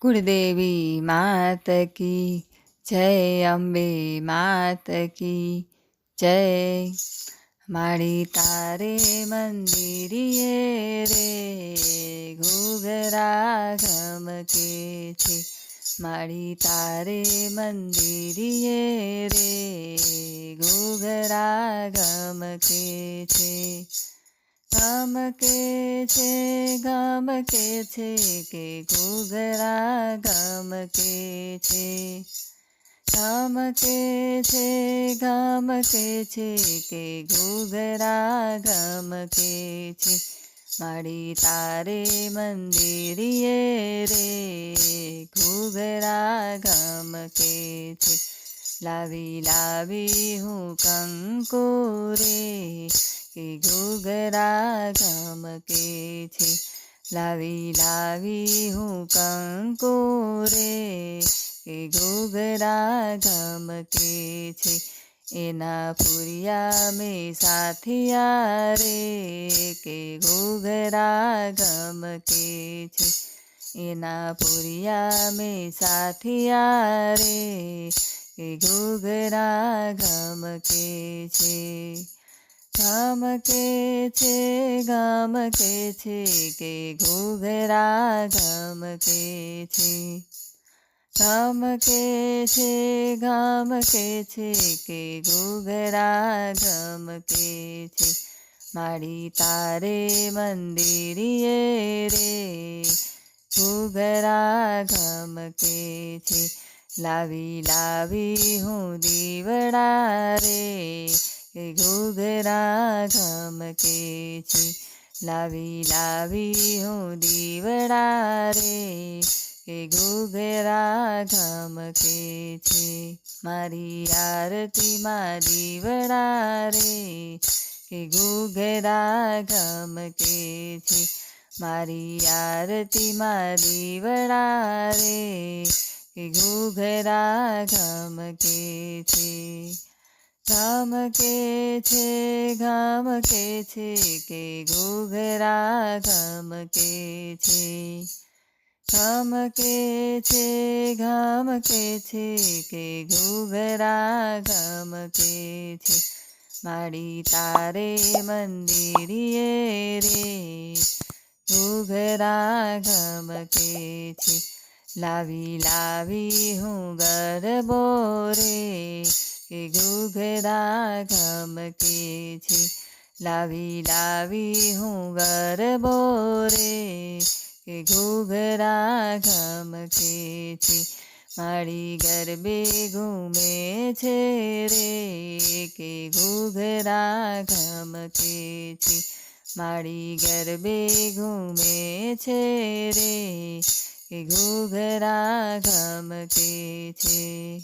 कुलदेवी मात की जय, अम्बे मात की जय। माड़ी तारे मंदिरिये रे घूघरा घमके छे। माड़ी तारे मंदिरिये रे घूघरा घमके छे। घमके छे के घूघरा घमके छे। घमके छे के घूघरा घमके छे। माड़ी तारे मंदिरिये रे घूघरा घमके छे। लावी लावी हूँ कंकु रे के घूघरा घमके छे। लावी लावी हूँ कंकु रे के घूघरा घमके छे। एना पुरिया में साथिया रे के घूघरा घमके छे। एना पुरिया में साथिया रे के घूघरा घमके छे। घमके छे के घूघरा घमके छे। घमके छे के घूघरा घमके छे। माड़ी तारे मंदिरिये रे घूघरा घमके छे। लावी लावी हूँ दीवड़ा रे के घूघरा घमके छे। लावी लावी हूँ दीवड़ा रे के घूघरा घमके छे। मारी आरती मां दीवड़ा रे के घूघरा घमके छे। मारी आरती मां दीवड़ा रे के घूघरा घमके छे। घमके छे के घूघरा घमके छे। घमके छे के घूघरा घमके छे। माड़ी तारे मंदिरिये रे घूघरा घमके छे। लावी लावी हूँ गरबो रे के घूघरा घमके छे। लावी लावी हूँ गरबो रे के घूघरा घमके छे। माड़ी गरबे घूमे छे रे के घूघरा घमके छे। माड़ी गरबे घूमे छे रे के घूघरा घमके छे।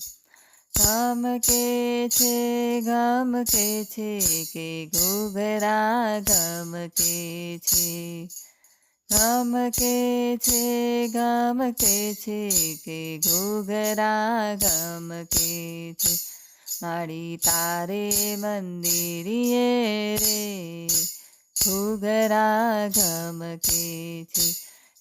घमके छे के घूघरा घमके छे। घमके छे के घूघरा घमके छे। माड़ी तारे मंदिरिये रे घूघरा घमके छे।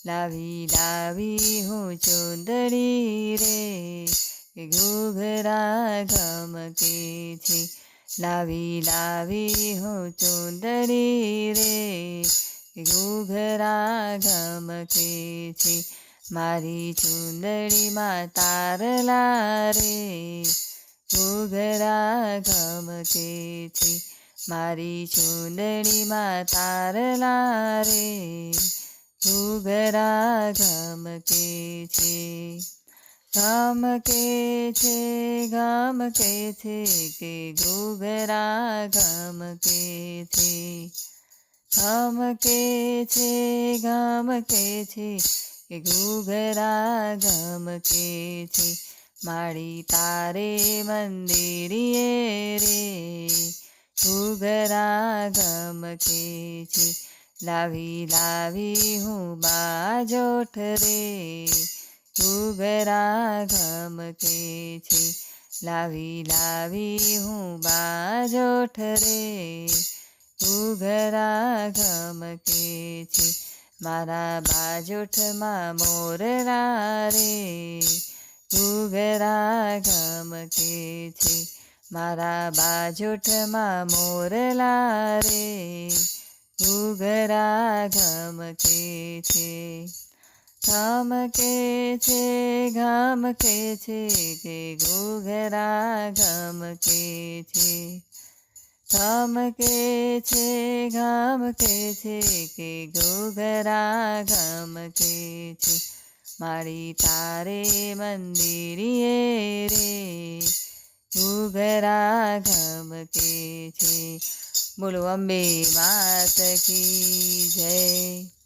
लावी लावी हूँ चुंदड़ी रे के घूघरा घमके छे। लावी लावी हूँ चुंदड़ी रे के घूघरा घमके छे। मारी चुंदड़ी मां तारला रे घूघरा घमके छे। मारी चुंदड़ी मां तारला रे घूघरा घमके छे। घमके छे के घूघरा घमके छे। घमके छे के घूघरा घमके छे। माड़ी तारे मंदिरिये रे घूघरा घमके छे। लावी लावी हूँ बाजोठ रे घूघरा घमके छे। लावी लावी हूँ बाजोठ रे घूघरा घमके छे। મારા બાજોઠમાં મોરલા રે ઘૂઘરા ગમકે છે મારા બાજોઠમાં મોરલા રે ઘૂઘરા ગમકે છે ગમકે છે કે ઘૂઘરા ગમકે છે ગમકે છે કે ઘૂઘરા ગમકે છે મારી તારે મંદિરીએ રે ઘૂઘરા ગમકે છે. બોલો અંબે માત કી જય.